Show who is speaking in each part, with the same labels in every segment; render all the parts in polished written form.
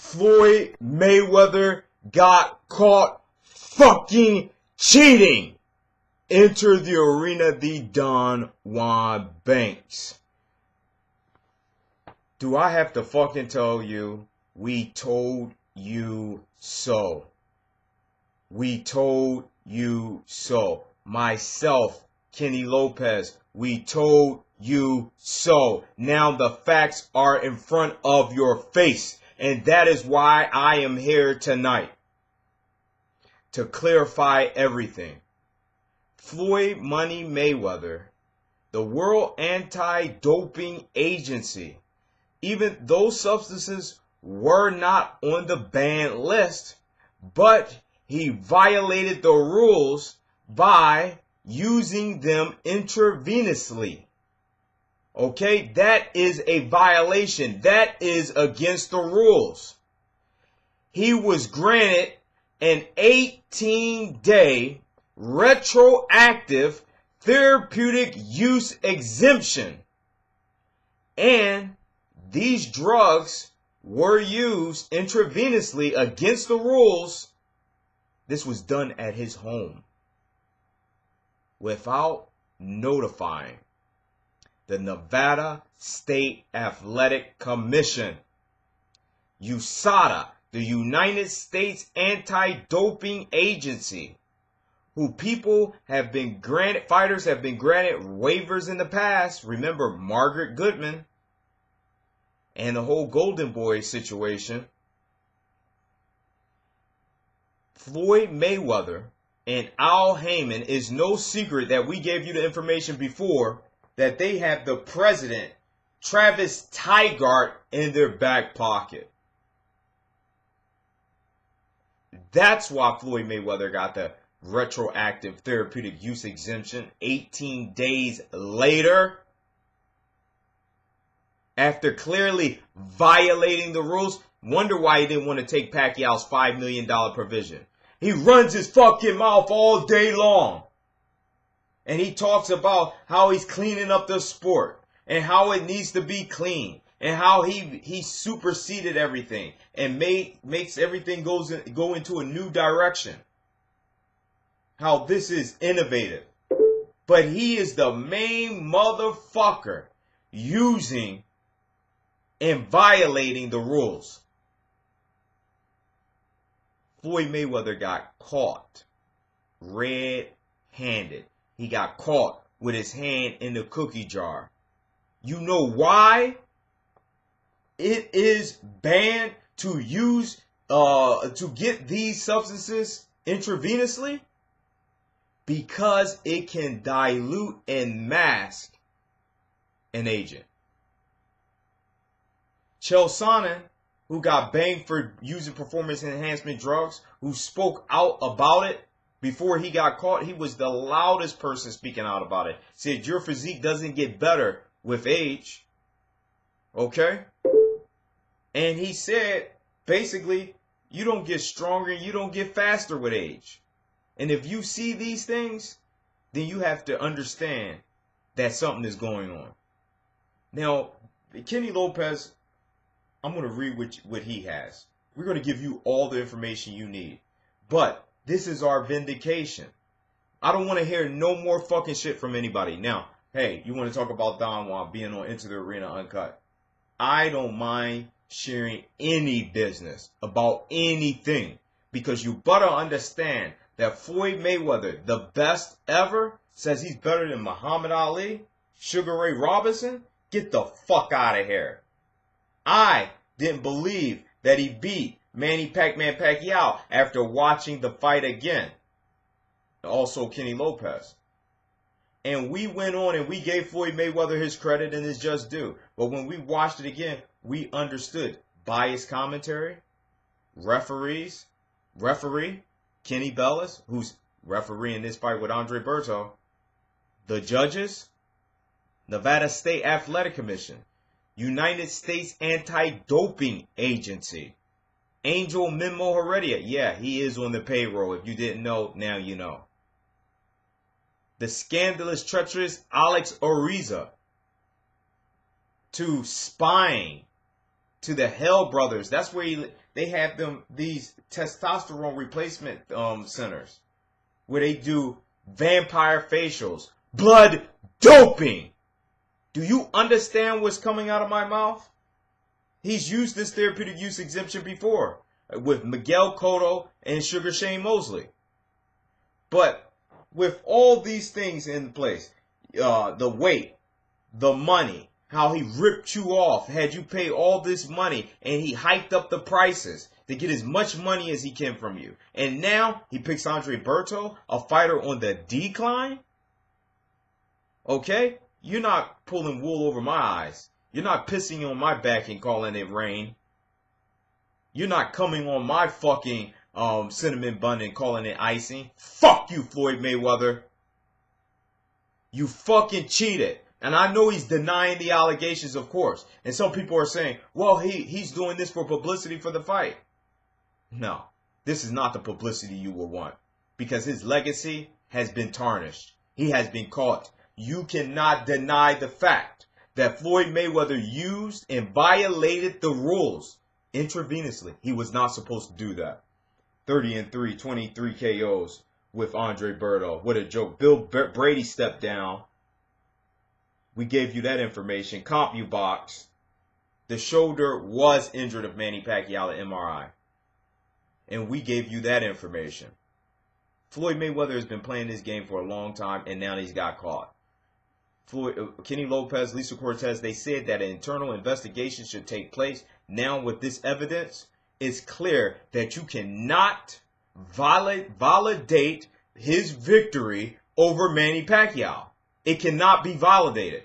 Speaker 1: Floyd Mayweather got caught fucking cheating. Enter the arena, the Don Juan Banks. Do I have to fucking tell you? We told you so. We told you so. Myself, Kenny Lopez, we told you so. Now the facts are in front of your face. And that is why I am here tonight. To clarify everything. Floyd Money Mayweather, the World Anti-Doping Agency, even those substances were not on the banned list, but he violated the rules by using them intravenously. Okay, that is a violation. That is against the rules. He was granted an 18-day retroactive therapeutic use exemption. And these drugs were used intravenously against the rules. This was done at his home without notifying the Nevada State Athletic Commission, USADA, the United States Anti-Doping Agency, who fighters have been granted waivers in the past. Remember Margaret Goodman and the whole Golden Boy situation. Floyd Mayweather and Al Heyman, is no secret that we gave you the information before that they have the president, Travis Tygart, in their back pocket. That's why Floyd Mayweather got the retroactive therapeutic use exemption 18 days later, after clearly violating the rules. Wonder why he didn't want to take Pacquiao's $5 million provision. He runs his fucking mouth all day long. And he talks about how he's cleaning up the sport and how it needs to be clean and how he superseded everything and makes everything go into a new direction. How this is innovative. But he is the main motherfucker using and violating the rules. Floyd Mayweather got caught red-handed. He got caught with his hand in the cookie jar. You know why it is banned to use, to get these substances intravenously? Because it can dilute and mask an agent. Chael Sonnen, who got banged for using performance enhancement drugs, who spoke out about it before he got caught, he was the loudest person speaking out about it. Said your physique doesn't get better with age. Okay? And he said, basically, you don't get stronger, you don't get faster with age. And if you see these things, then you have to understand that something is going on. Now, Kenny Lopez, I'm going to read what he has. We're going to give you all the information you need. But this is our vindication. I don't want to hear no more fucking shit from anybody. Now, hey, you want to talk about Don Juan being on Into the Arena Uncut? I don't mind sharing any business about anything, because you better understand that Floyd Mayweather, the best ever, says he's better than Muhammad Ali, Sugar Ray Robinson. Get the fuck out of here. I didn't believe that he beat Manny Pacquiao after watching the fight again. Also Kenny Lopez. And we went on and we gave Floyd Mayweather his credit and his just due. But when we watched it again, we understood biased commentary, referee, Kenny Bellis, who's refereeing this fight with Andre Berto, the judges, Nevada State Athletic Commission, United States Anti-Doping Agency, Angel Memo Heredia. Yeah, he is on the payroll. If you didn't know, now you know. The scandalous, treacherous Alex Oriza, to spying, to the Hell Brothers. That's where they have these testosterone replacement centers where they do vampire facials, blood doping. Do you understand what's coming out of my mouth? He's used this therapeutic use exemption before with Miguel Cotto and Sugar Shane Mosley. But with all these things in place, the weight, the money, how he ripped you off, had you pay all this money, and he hiked up the prices to get as much money as he can from you. And now he picks Andre Berto, a fighter on the decline? Okay? You're not pulling wool over my eyes. You're not pissing on my back and calling it rain. You're not coming on my fucking cinnamon bun and calling it icing. Fuck you, Floyd Mayweather. You fucking cheated. And I know he's denying the allegations, of course. And some people are saying, well, he's doing this for publicity for the fight. No, this is not the publicity you will want. Because his legacy has been tarnished. He has been caught. You cannot deny the fact that Floyd Mayweather used and violated the rules intravenously. He was not supposed to do that. 30-3, 23 KOs with Andre Berto. What a joke. Bill Brady stepped down. We gave you that information. CompuBox. The shoulder was injured of Manny Pacquiao at MRI. And we gave you that information. Floyd Mayweather has been playing this game for a long time, and now he's got caught. Kenny Lopez, Lisa Cortez, they said that an internal investigation should take place. Now with this evidence, it's clear that you cannot validate his victory over Manny Pacquiao. It cannot be validated.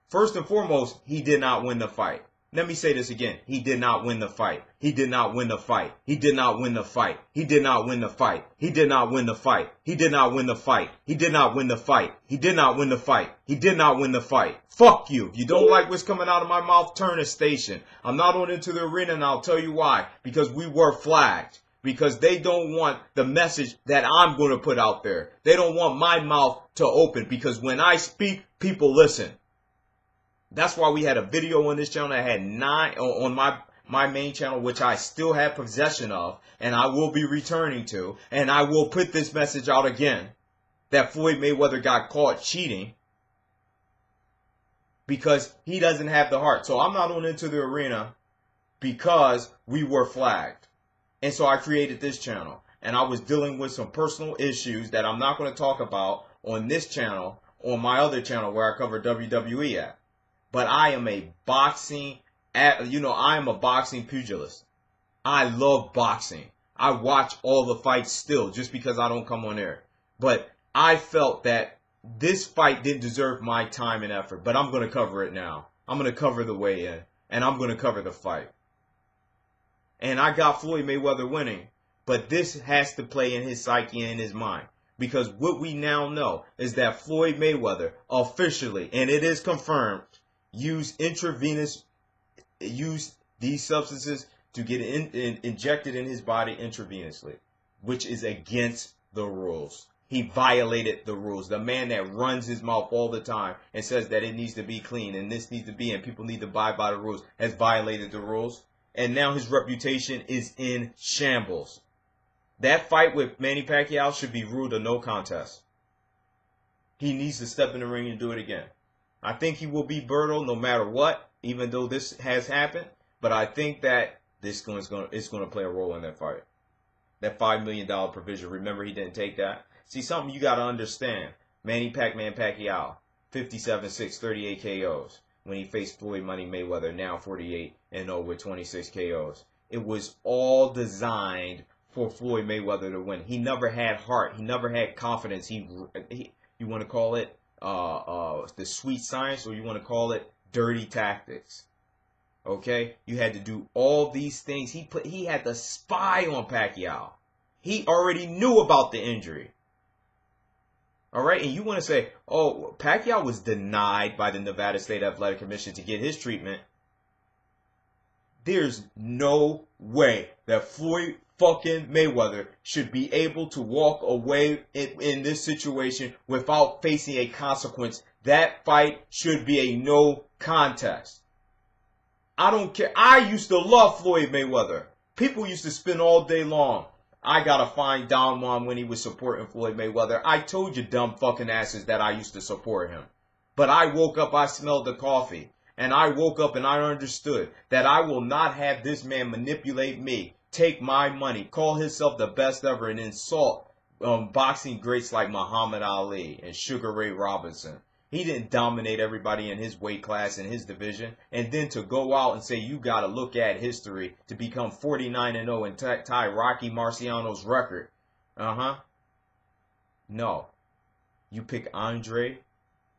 Speaker 1: First and foremost, he did not win the fight. Let me say this again. He did not win the fight. He did not win the fight. He did not win the fight. He did not win the fight. He did not win the fight. He did not win the fight. He did not win the fight. He did not win the fight. He did not win the fight. Fuck you. If you don't like what's coming out of my mouth, turn a station. I'm not on Into the Arena, and I'll tell you why. Because we were flagged. Because they don't want the message that I'm going to put out there. They don't want my mouth to open. Because when I speak, people listen. That's why we had a video on this channel that had 9 on my main channel, which I still have possession of, and I will be returning to, and I will put this message out again, that Floyd Mayweather got caught cheating because he doesn't have the heart. So I'm not on Into the Arena because we were flagged. And so I created this channel, and I was dealing with some personal issues that I'm not going to talk about on this channel, on my other channel where I cover WWE at. But I am a boxing, I am a boxing pugilist. I love boxing. I watch all the fights still just because I don't come on air. But I felt that this fight didn't deserve my time and effort. But I'm going to cover it now. I'm going to cover the weigh-in. And I'm going to cover the fight. And I got Floyd Mayweather winning. But this has to play in his psyche and in his mind. Because what we now know is that Floyd Mayweather officially, and it is confirmed, used these substances to get injected in his body intravenously, which is against the rules. He violated the rules. The man that runs his mouth all the time and says that it needs to be clean and this needs to be and people need to abide by the rules has violated the rules. And now his reputation is in shambles. That fight with Manny Pacquiao should be ruled a no contest. He needs to step in the ring and do it again. I think he will beat Berto no matter what, even though this has happened. But I think that it's going to play a role in that fight. That $5 million provision. Remember, he didn't take that. See, something you got to understand. Manny Pacquiao, 57-6, 38 KOs. When he faced Floyd Money Mayweather, now 48-0 with 26 KOs. It was all designed for Floyd Mayweather to win. He never had heart. He never had confidence. You want to call it the sweet science, or you want to call it dirty tactics. Okay, you had to do all these things. He had to spy on Pacquiao. He already knew about the injury. All right, and you want to say, oh, Pacquiao was denied by the Nevada State Athletic Commission to get his treatment. There's no way that Floyd fucking Mayweather should be able to walk away in this situation without facing a consequence. That fight should be a no contest. I don't care. I used to love Floyd Mayweather. People used to spend all day long. I gotta find Don Juan when he was supporting Floyd Mayweather. I told you dumb fucking asses that I used to support him. But I woke up, I smelled the coffee. And I woke up and I understood that I will not have this man manipulate me, take my money, call himself the best ever, and insult boxing greats like Muhammad Ali and Sugar Ray Robinson. He didn't dominate everybody in his weight class, in his division. And then to go out and say you got to look at history to become 49-0 and tie Rocky Marciano's record. No. You pick Andre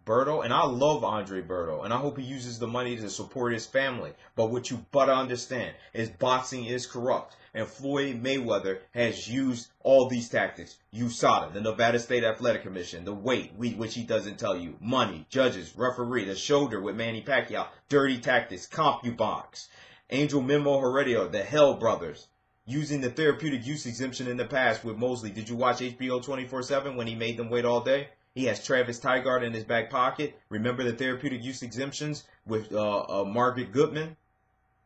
Speaker 1: Berto, and I love Andre Berto, and I hope he uses the money to support his family. But what you better understand is boxing is corrupt, and Floyd Mayweather has used all these tactics. USADA, the Nevada State Athletic Commission, the weight, which he doesn't tell you, money, judges, referee, the shoulder with Manny Pacquiao, dirty tactics, CompuBox, Angel Memo Heredia, the Hell Brothers, using the therapeutic use exemption in the past with Mosley. Did you watch HBO 24/7 when he made them wait all day? He has Travis Tygart in his back pocket. Remember the therapeutic use exemptions with Margaret Goodman?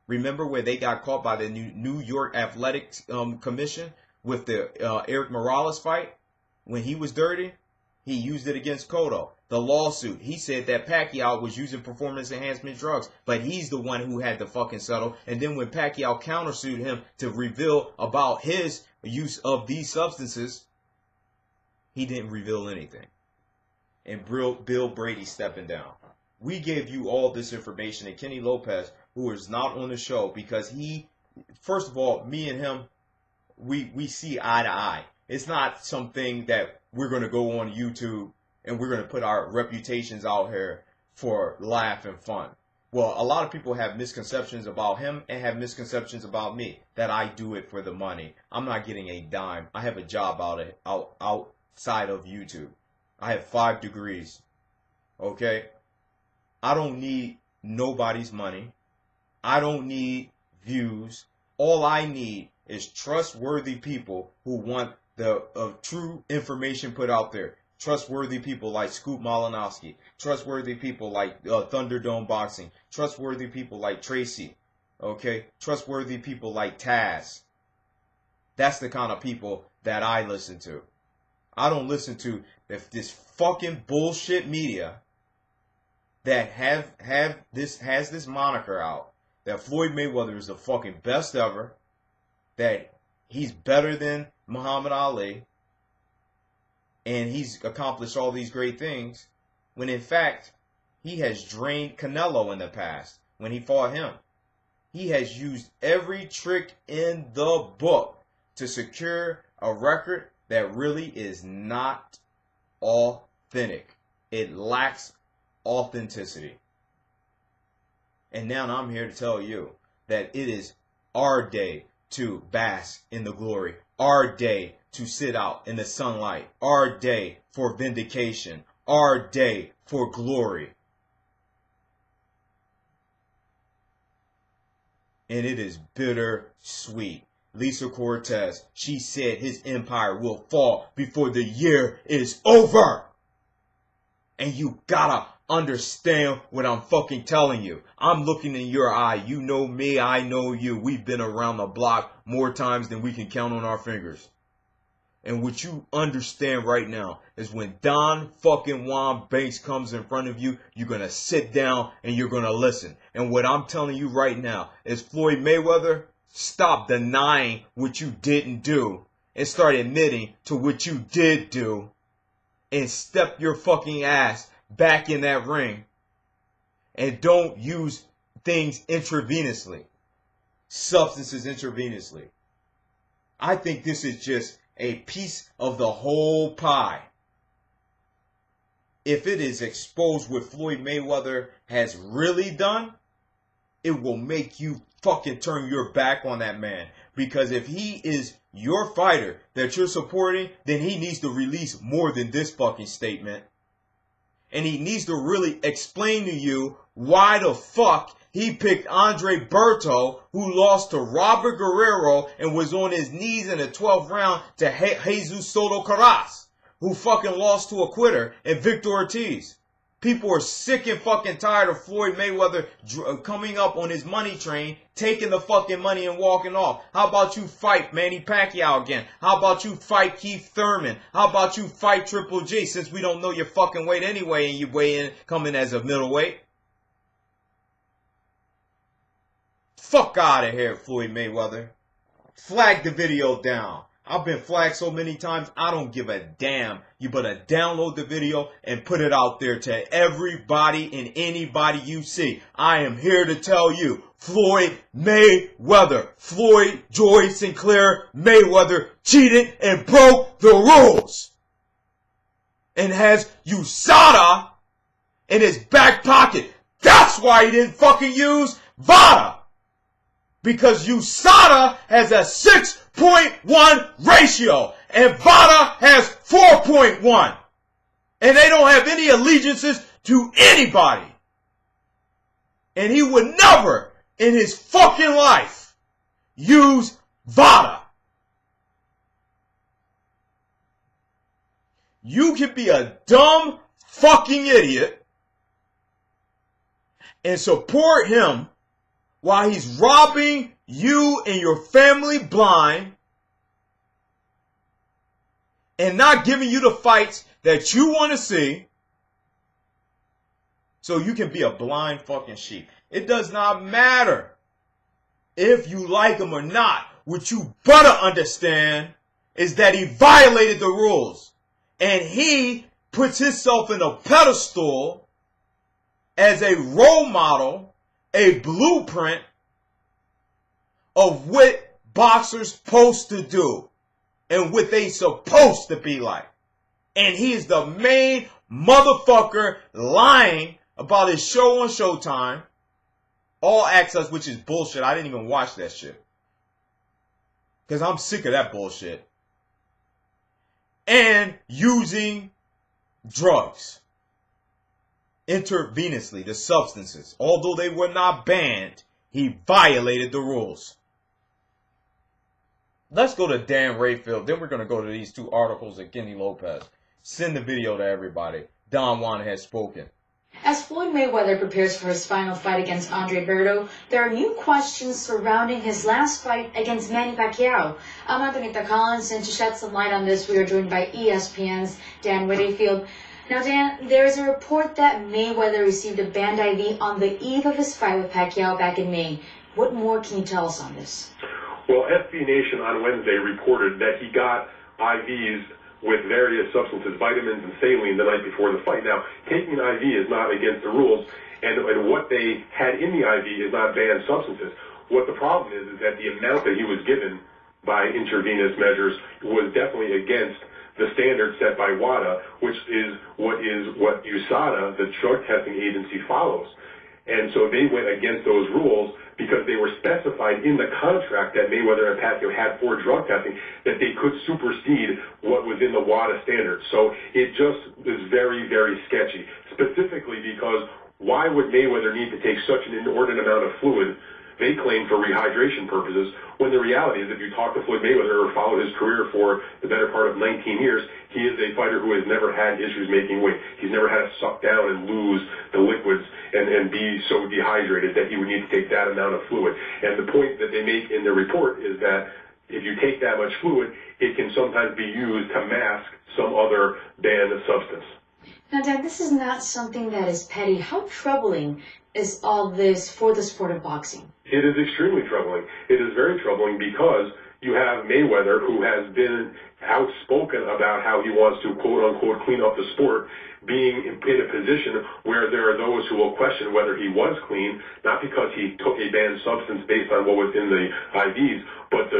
Speaker 1: Remember where they got caught by the New York Athletics Commission with the Eric Morales fight? When he was dirty, he used it against Cotto. The lawsuit, he said that Pacquiao was using performance enhancement drugs, but he's the one who had to fucking settle. And then when Pacquiao countersued him to reveal about his use of these substances, he didn't reveal anything. And Bill Brady stepping down. We gave you all this information, and Kenny Lopez, who is not on the show because he, first of all, me and him, we see eye to eye. It's not something that we're going to go on YouTube and we're going to put our reputations out here for laugh and fun. Well, a lot of people have misconceptions about him and have misconceptions about me, that I do it for the money. I'm not getting a dime. I have a job outside of YouTube. I have 5 degrees, okay? I don't need nobody's money. I don't need views. All I need is trustworthy people who want the true information put out there. Trustworthy people like Scoop Malinowski. Trustworthy people like Thunderdome Boxing. Trustworthy people like Tracy, okay? Trustworthy people like Taz. That's the kind of people that I listen to. I don't listen to this fucking bullshit media that has this moniker out that Floyd Mayweather is the fucking best ever, that he's better than Muhammad Ali, and he's accomplished all these great things, when in fact he has drained Canelo in the past when he fought him. He has used every trick in the book to secure a record that really is not authentic. It lacks authenticity. And now I'm here to tell you that it is our day to bask in the glory. Our day to sit out in the sunlight. Our day for vindication. Our day for glory. And it is bittersweet. Lisa Cortez, she said his empire will fall before the year is over. And you gotta understand what I'm fucking telling you. I'm looking in your eye. You know me, I know you. We've been around the block more times than we can count on our fingers. And what you understand right now is when Don fucking Juan Banks comes in front of you, you're going to sit down and you're going to listen. And what I'm telling you right now is Floyd Mayweather, stop denying what you didn't do and start admitting to what you did do and step your fucking ass back in that ring. And don't use things intravenously, substances intravenously. I think this is just a piece of the whole pie. If it is exposed what Floyd Mayweather has really done, it will make you fucking turn your back on that man. Because if he is your fighter that you're supporting, then he needs to release more than this fucking statement. And he needs to really explain to you why the fuck he picked Andre Berto, who lost to Robert Guerrero and was on his knees in the 12th round to Jesus Soto Caras, who fucking lost to a quitter, and Victor Ortiz. People are sick and fucking tired of Floyd Mayweather coming up on his money train, taking the fucking money and walking off. How about you fight Manny Pacquiao again? How about you fight Keith Thurman? How about you fight Triple G, since we don't know your fucking weight anyway and you weigh in coming as a middleweight? Fuck out of here, Floyd Mayweather. Flag the video down. I've been flagged so many times, I don't give a damn. You better download the video and put it out there to everybody and anybody you see. I am here to tell you, Floyd Mayweather, Floyd Joy Sinclair Mayweather cheated and broke the rules. And has USADA in his back pocket. That's why he didn't fucking use VADA. Because USADA has a 6.1 ratio and VADA has 4.1. And they don't have any allegiances to anybody. And he would never in his fucking life use VADA. You can be a dumb fucking idiot and support him while he's robbing you and your family blind and not giving you the fights that you want to see, so you can be a blind fucking sheep. It does not matter if you like him or not. What you better understand is that he violated the rules. And he puts himself in a pedestal as a role model, a blueprint of what boxers supposed to do and what they supposed to be like. And he is the main motherfucker lying about his show on Showtime, All Access, which is bullshit. I didn't even watch that shit because I'm sick of that bullshit. And using drugs intravenously, the substances. Although they were not banned, he violated the rules. Let's go to Dan Rayfield. Then we're going to go to these two articles of Kenny Lopez. Send the video to everybody. Don Juan has spoken.
Speaker 2: As Floyd Mayweather prepares for his final fight against Andre Berto, there are new questions surrounding his last fight against Manny Pacquiao. I'm Anthony Collins, and to shed some light on this, we are joined by ESPN's Dan Rayfield. Now, Dan, there is a report that Mayweather received a banned IV on the eve of his fight with Pacquiao back in May. What more can you tell us on this?
Speaker 3: Well, SB Nation on Wednesday reported that he got IVs with various substances, vitamins and saline, the night before the fight. Now, taking an IV is not against the rules, and what they had in the IV is not banned substances. What the problem is that the amount that he was given by intravenous measures was definitely against the standard set by WADA, which is what USADA, the drug testing agency, follows. And so they went against those rules because they were specified in the contract that Mayweather and Pacquiao had for drug testing that they could supersede what was in the WADA standard. So it just is very, very sketchy, specifically because why would Mayweather need to take such an inordinate amount of fluid, they claim, for rehydration purposes, when the reality is if you talk to Floyd Mayweather or follow his career for the better part of 19 years, he is a fighter who has never had issues making weight. He's never had to suck down and lose the liquids and be so dehydrated that he would need to take that amount of fluid. And the point that they make in the report is that if you take that much fluid, it can sometimes be used to mask some other banned substance.
Speaker 2: Now, Dan, this is not something that is petty. How troubling is all this for the sport of boxing?
Speaker 3: It is extremely troubling. It is very troubling because you have Mayweather, who has been outspoken about how he wants to, quote-unquote, clean up the sport, being in a position where there are those who will question whether he was clean, not because he took a banned substance based on what was in the IVs, but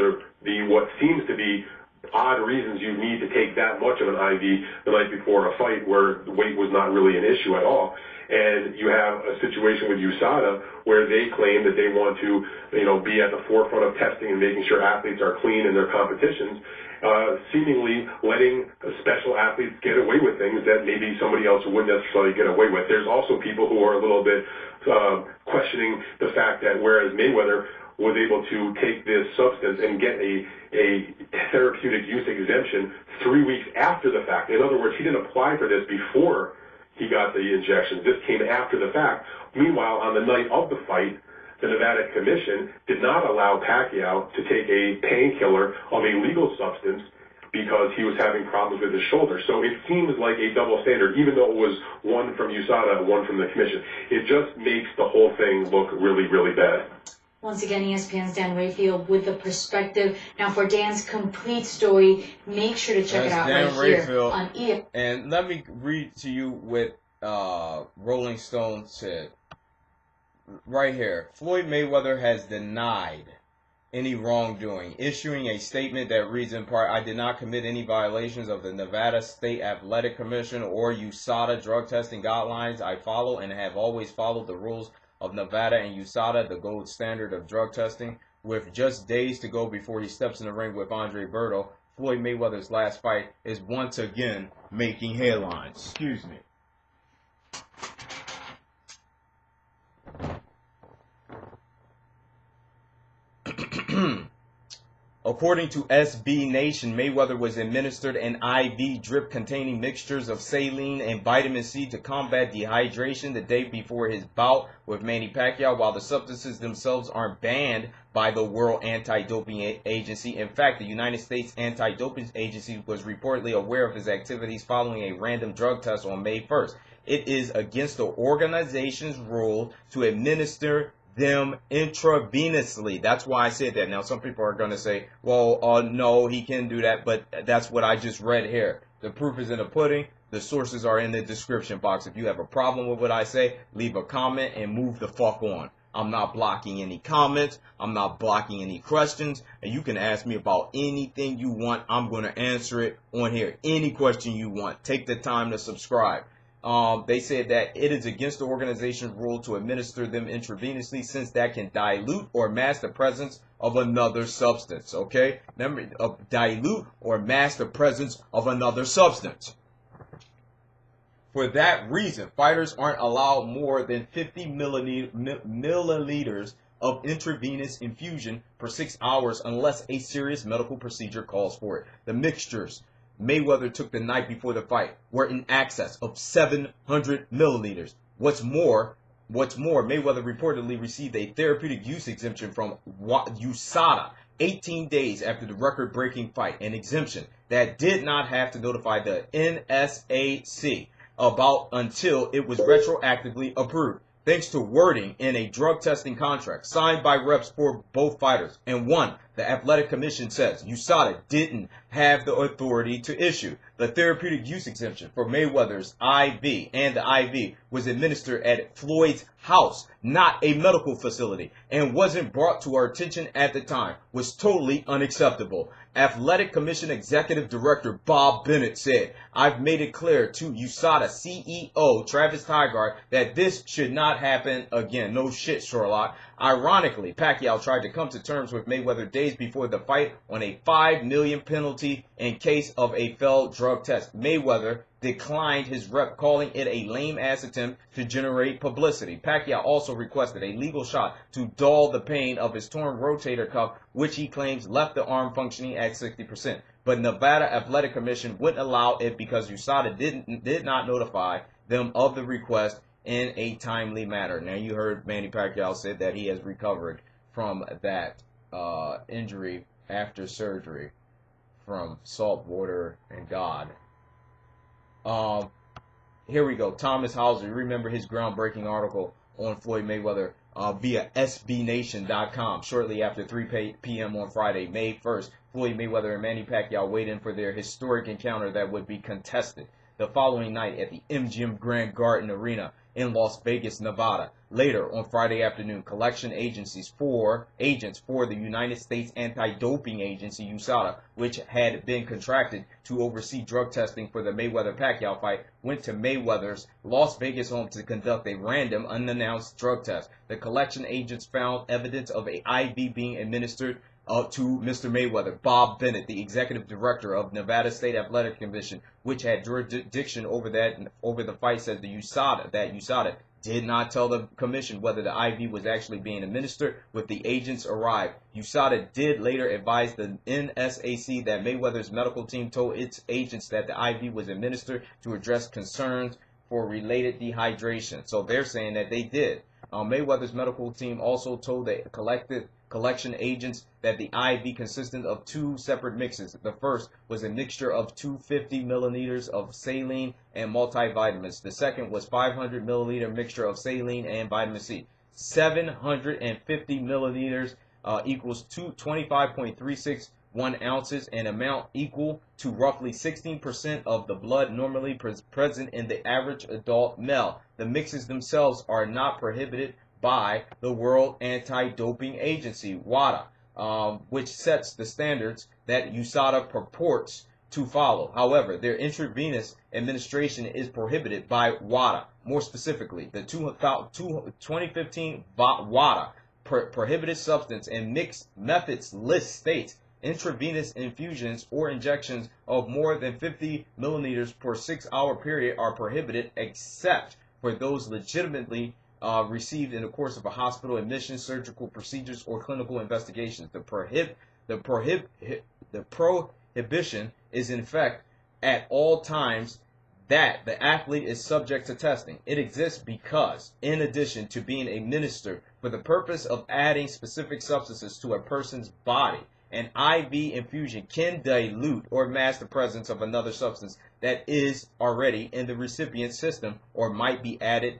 Speaker 3: what seems to be odd reasons you need to take that much of an IV the night before a fight where the weight was not really an issue at all. And you have a situation with USADA where they claim that they want to, be at the forefront of testing and making sure athletes are clean in their competitions, seemingly letting special athletes get away with things that maybe somebody else wouldn't necessarily get away with. There's also people who are a little bit questioning the fact that whereas Mayweather was able to take this substance and get a therapeutic use exemption 3 weeks after the fact. In other words, he didn't apply for this before he got the injections. This came after the fact. Meanwhile, on the night of the fight, the Nevada Commission did not allow Pacquiao to take a painkiller of a legal substance because he was having problems with his shoulder. So it seems like a double standard, even though it was one from USADA and one from the commission. It just makes the whole thing look really, really bad.
Speaker 2: Once again, ESPN's Dan Rayfield with the perspective. Now, for Dan's complete story, make sure to check it out
Speaker 1: Dan
Speaker 2: right
Speaker 1: Rayfield
Speaker 2: here on ESPN.
Speaker 1: And let me read to you what Rolling Stone said. Right here. Floyd Mayweather has denied any wrongdoing, issuing a statement that reads in part, I did not commit any violations of the Nevada State Athletic Commission or USADA drug testing guidelines. I follow and have always followed the rules of Nevada and USADA, the gold standard of drug testing. With just days to go before he steps in the ring with Andre Berto, Floyd Mayweather's last fight is once again making headlines. Excuse me. According to SB Nation, Mayweather was administered an IV drip containing mixtures of saline and vitamin C to combat dehydration the day before his bout with Manny Pacquiao. While the substances themselves aren't banned by the World Anti-Doping Agency, in fact, the United States Anti-Doping Agency was reportedly aware of his activities following a random drug test on May 1st. It is against the organization's rule to administer them intravenously. That's why I said that. Now, some people are going to say, well, no, he can do that, but that's what I just read here. The proof is in the pudding. The sources are in the description box. If you have a problem with what I say, leave a comment and move the fuck on. I'm not blocking any comments. I'm not blocking any questions. And you can ask me about anything you want. I'm going to answer it on here. Any question you want. Take the time to subscribe. They said that it is against the organization's rule to administer them intravenously since that can dilute or mask the presence of another substance. Okay? Remember, dilute or mask the presence of another substance. For that reason, fighters aren't allowed more than 50 milliliters of intravenous infusion per 6 hours unless a serious medical procedure calls for it. The mixtures Mayweather took the night before the fight were in excess of 700 milliliters. What's more, Mayweather reportedly received a therapeutic use exemption from USADA 18 days after the record-breaking fight, an exemption that did not have to notify the NSAC about until it was retroactively approved, thanks to wording in a drug testing contract signed by reps for both fighters. And one, the Athletic Commission says USADA didn't have the authority to issue. The therapeutic use exemption for Mayweather's IV and the IV was administered at Floyd's house, not a medical facility, and wasn't brought to our attention at the time, was totally unacceptable. Athletic Commission Executive Director Bob Bennett said, I've made it clear to USADA CEO Travis Tygart that this should not happen again. No shit, Sherlock. Ironically, Pacquiao tried to come to terms with Mayweather days before the fight on a $5 million penalty in case of a failed drug test. Mayweather declined his rep, calling it a lame-ass attempt to generate publicity. Pacquiao also requested a legal shot to dull the pain of his torn rotator cuff, which he claims left the arm functioning at 60%. But Nevada Athletic Commission wouldn't allow it because USADA did not notify them of the request in a timely manner. Now, you heard Manny Pacquiao said that he has recovered from that injury after surgery from salt water and God. Here we go. Thomas Hauser, remember his groundbreaking article on Floyd Mayweather via SBNation.com. Shortly after 3 p.m. on Friday, May 1st, Floyd Mayweather and Manny Pacquiao weighed in for their historic encounter that would be contested the following night at the MGM Grand Garden Arena in Las Vegas, Nevada. Later on Friday afternoon, collection agents for the United States Anti-Doping Agency, USADA, which had been contracted to oversee drug testing for the Mayweather-Pacquiao fight, went to Mayweather's Las Vegas home to conduct a random, unannounced drug test. The collection agents found evidence of an IV being administered to Mr. Mayweather. Bob Bennett, the executive director of Nevada State Athletic Commission, which had jurisdiction over the fight, said that USADA did not tell the commission whether the IV was actually being administered when the agents arrived. USADA did later advise the NSAC that Mayweather's medical team told its agents that the IV was administered to address concerns for related dehydration. So they're saying that they did. Mayweather's medical team also told the collection agents that the IV consisted of 2 separate mixes. The first was a mixture of 250 milliliters of saline and multivitamins. The second was 500 milliliter mixture of saline and vitamin C. 750 milliliters equals 25.361 ounces, an amount equal to roughly 16% of the blood normally present in the average adult male. The mixes themselves are not prohibited by the World Anti-Doping Agency, WADA, which sets the standards that USADA purports to follow. However, their intravenous administration is prohibited by WADA. More specifically, the 2015 WADA prohibited substance and mixed methods list states intravenous infusions or injections of more than 50 milliliters per 6-hour period are prohibited except for those legitimately received in the course of a hospital admission, surgical procedures, or clinical investigations. The prohibition is in effect at all times that the athlete is subject to testing. It exists because, in addition to being administered for the purpose of adding specific substances to a person's body, an IV infusion can dilute or mask the presence of another substance that is already in the recipient's system or might be added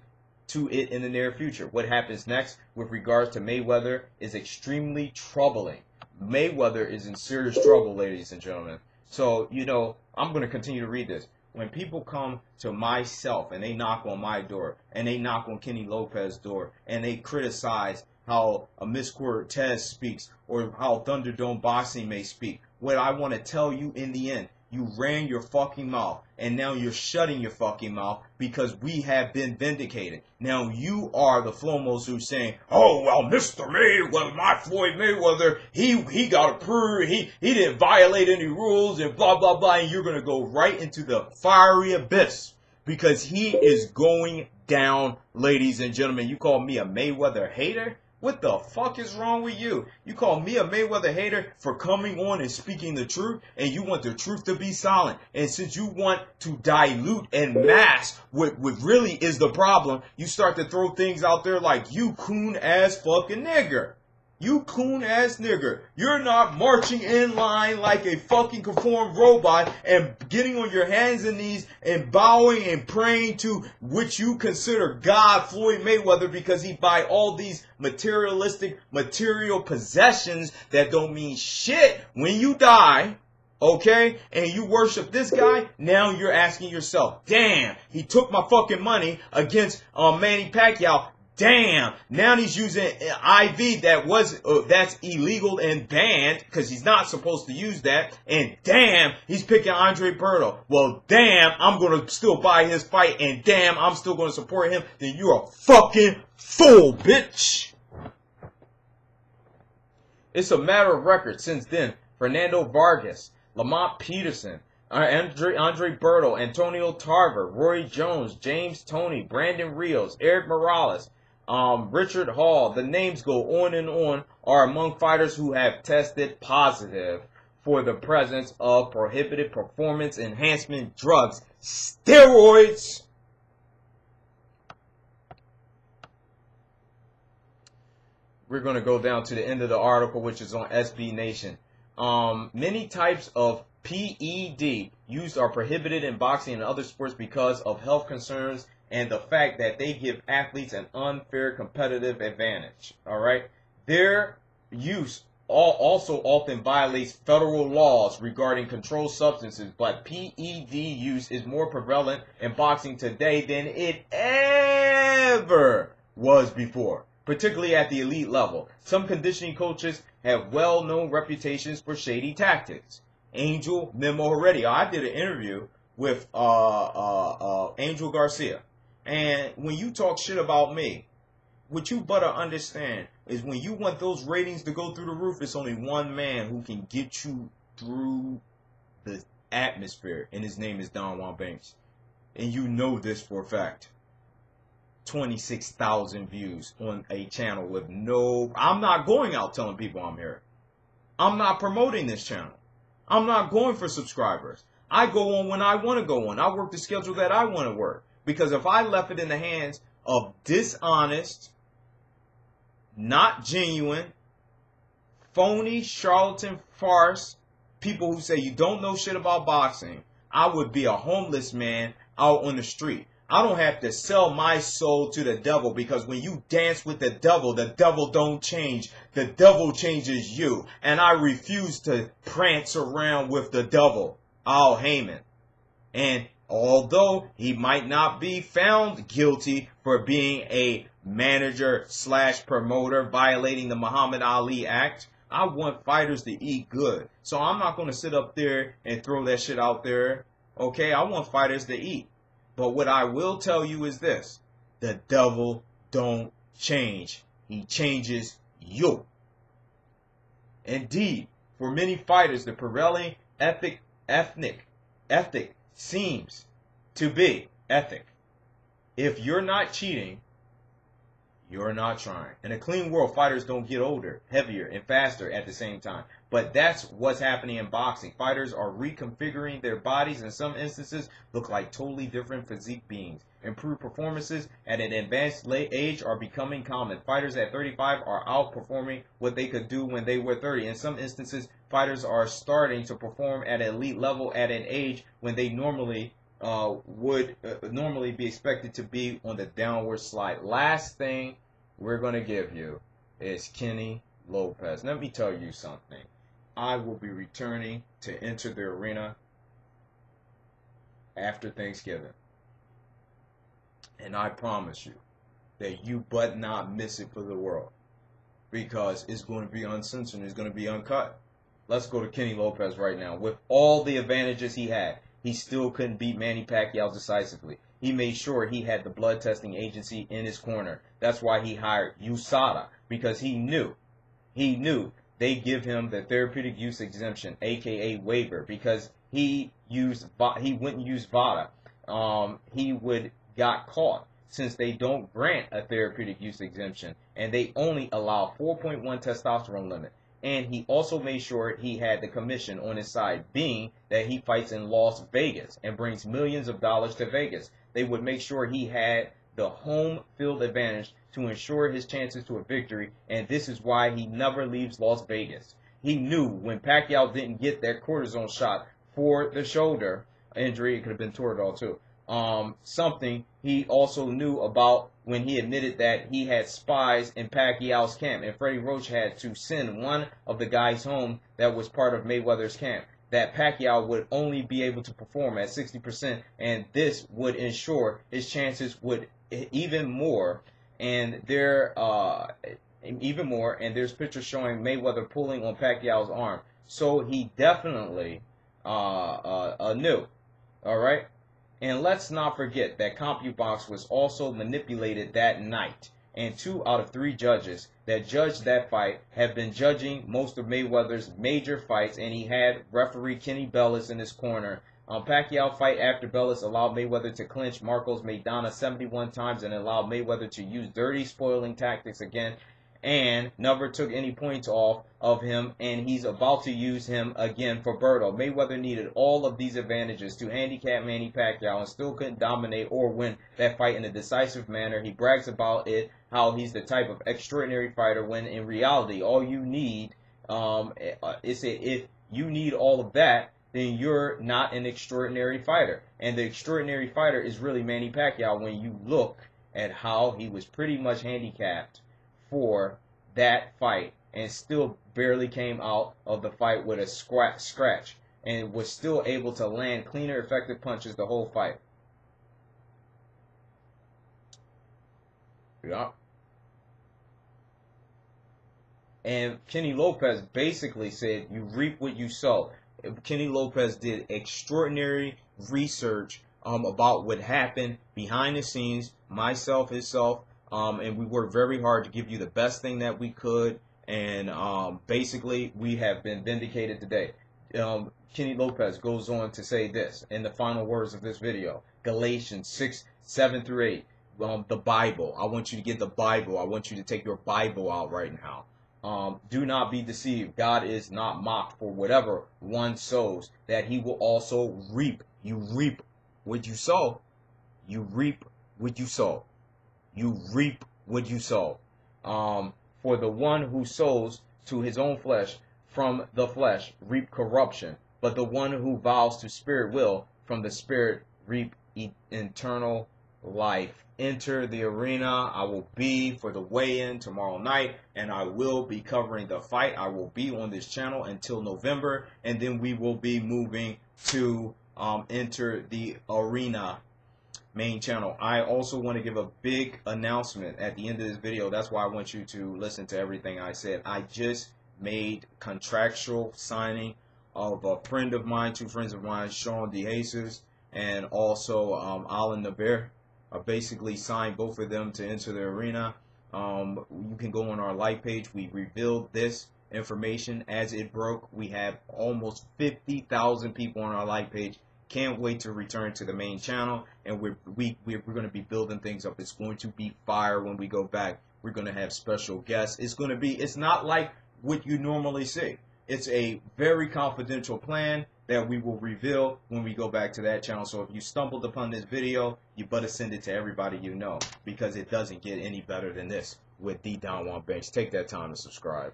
Speaker 1: to it in the near future. What happens next with regards to Mayweather is extremely troubling. Mayweather is in serious trouble, ladies and gentlemen. So, you know, I'm going to continue to read this. When people come to myself and they knock on my door and they knock on Kenny Lopez's door and they criticize how a Miss Cortez speaks or how Thunderdome Boxing may speak, what I want to tell you in the end, you ran your fucking mouth, and now you're shutting your fucking mouth because we have been vindicated. Now you are the Flomos who's saying, oh, well, Mr. Mayweather, my Floyd Mayweather, he got approved, he didn't violate any rules, and blah, blah, blah, and you're going to go right into the fiery abyss because he is going down, ladies and gentlemen. You call me a Mayweather hater? What the fuck is wrong with you? You call me a Mayweather hater for coming on and speaking the truth, and you want the truth to be silent. And since you want to dilute and mask what really is the problem, you start to throw things out there like, you coon-ass fucking nigger. You coon-ass nigger. You're not marching in line like a fucking conformed robot and getting on your hands and knees and bowing and praying to which you consider God, Floyd Mayweather, because he buy all these materialistic material possessions that don't mean shit when you die. Okay? And you worship this guy, now you're asking yourself, damn, he took my fucking money against Manny Pacquiao. Damn, now he's using IV that's illegal and banned because he's not supposed to use that. And damn, he's picking Andre Berto. Well, damn, I'm going to still buy his fight. And damn, I'm still going to support him. Then you're a fucking fool, bitch. It's a matter of record since then. Fernando Vargas, Lamont Peterson, Andre Berto, Antonio Tarver, Roy Jones, James Toney, Brandon Rios, Eric Morales, Richard Hall, the names go on and on, are among fighters who have tested positive for the presence of prohibited performance enhancement drugs, steroids. We're going to go down to the end of the article, which is on SB Nation. Many types of PED used are prohibited in boxing and other sports because of health concerns and the fact that they give athletes an unfair competitive advantage. All right, their use also often violates federal laws regarding controlled substances, but PED use is more prevalent in boxing today than it ever was before, particularly at the elite level. Some conditioning coaches have well-known reputations for shady tactics. Angel Memo Heredia. I did an interview with Angel Garcia. And when you talk shit about me, what you better understand is when you want those ratings to go through the roof, it's only one man who can get you through the atmosphere, and his name is Don Juan Banks. And you know this for a fact. 26,000 views on a channel with no... I'm not going out telling people I'm here. I'm not promoting this channel. I'm not going for subscribers. I go on when I want to go on. I work the schedule that I want to work. Because if I left it in the hands of dishonest, not genuine, phony, charlatan, farce, people who say you don't know shit about boxing, I would be a homeless man out on the street. I don't have to sell my soul to the devil, because when you dance with the devil don't change. The devil changes you. And I refuse to prance around with the devil, Al Heyman. And although he might not be found guilty for being a manager / promoter violating the Muhammad Ali Act, I want fighters to eat good. So I'm not going to sit up there and throw that shit out there. Okay, I want fighters to eat. But what I will tell you is this: the devil don't change. He changes you. Indeed, for many fighters, the prevailing ethic seems to be ethic. If you're not cheating, you're not trying. In a clean world, fighters don't get older, heavier, and faster at the same time. But that's what's happening in boxing. Fighters are reconfiguring their bodies, in some instances, look like totally different physique beings. Improved performances at an advanced late age are becoming common. Fighters at 35 are outperforming what they could do when they were 30. In some instances, fighters are starting to perform at an elite level at an age when they normally would normally be expected to be on the downward slide. Last thing we're going to give you is Kenny Lopez. Let me tell you something. I will be returning to enter the arena after Thanksgiving. And I promise you that you but not miss it for the world, because it's going to be uncensored. It's going to be uncut. Let's go to Kenny Lopez right now. With all the advantages he had, he still couldn't beat Manny Pacquiao decisively. He made sure he had the blood testing agency in his corner. That's why he hired USADA, because he knew they give him the therapeutic use exemption, aka waiver, because he wouldn't use VADA. He would got caught, since they don't grant a therapeutic use exemption, and they only allow 4.1 testosterone limit. And he also made sure he had the commission on his side, being that he fights in Las Vegas and brings millions of dollars to Vegas. They would make sure he had the home field advantage to ensure his chances to a victory, and this is why he never leaves Las Vegas. He knew when Pacquiao didn't get that cortisone shot for the shoulder injury, it could have been Toradol too, something he also knew about when he admitted that he had spies in Pacquiao's camp, and Freddie Roach had to send one of the guys home that was part of Mayweather's camp, that Pacquiao would only be able to perform at 60%, and this would ensure his chances would even more. And there's pictures showing Mayweather pulling on Pacquiao's arm. So he definitely knew. All right. And let's not forget that CompuBox was also manipulated that night. And 2 out of 3 judges that judged that fight have been judging most of Mayweather's major fights, and he had referee Kenny Bellis in his corner. Pacquiao fight after Bellis allowed Mayweather to clinch Marcos Maidana 71 times and allowed Mayweather to use dirty spoiling tactics again, and never took any points off of him, and he's about to use him again for Berto. Mayweather needed all of these advantages to handicap Manny Pacquiao and still couldn't dominate or win that fight in a decisive manner. He brags about it, how he's the type of extraordinary fighter, when in reality all you need is if you need all of that, then you're not an extraordinary fighter. And the extraordinary fighter is really Manny Pacquiao when you look at how he was pretty much handicapped for that fight and still barely came out of the fight with a scratch and was still able to land cleaner, effective punches the whole fight. Yeah. And Kenny Lopez basically said, you reap what you sow. Kenny Lopez did extraordinary research about what happened behind the scenes, myself, himself, and we worked very hard to give you the best thing that we could, and basically we have been vindicated today. Kenny Lopez goes on to say this in the final words of this video, Galatians 6:7-8, the Bible. I want you to get the Bible. I want you to take your Bible out right now. Do not be deceived. God is not mocked, for whatever one sows, that he will also reap. You reap what you sow. You reap what you sow. You reap what you sow. For the one who sows to his own flesh from the flesh reap corruption, but the one who vows to spirit will from the spirit reap eternal life. Enter the arena. I will be for the weigh-in tomorrow night, and I will be covering the fight. I will be on this channel until November, and then we will be moving to Enter the Arena main channel. I also want to give a big announcement at the end of this video. That's why I want you to listen to everything I said. I just made contractual signing of a friend of mine, two friends of mine, Sean DeJesus and also Alan Naber. I basically signed both of them to Enter the Arena. You can go on our like page. We revealed this information as it broke. We have almost 50,000 people on our like page. Can't wait to return to the main channel, and we're going to be building things up. It's going to be fire when we go back. We're going to have special guests. It's not like what you normally see. It's a very confidential plan that we will reveal when we go back to that channel. So if you stumbled upon this video, you better send it to everybody you know, because it doesn't get any better than this with D Don Juan Banks. Take that time to subscribe.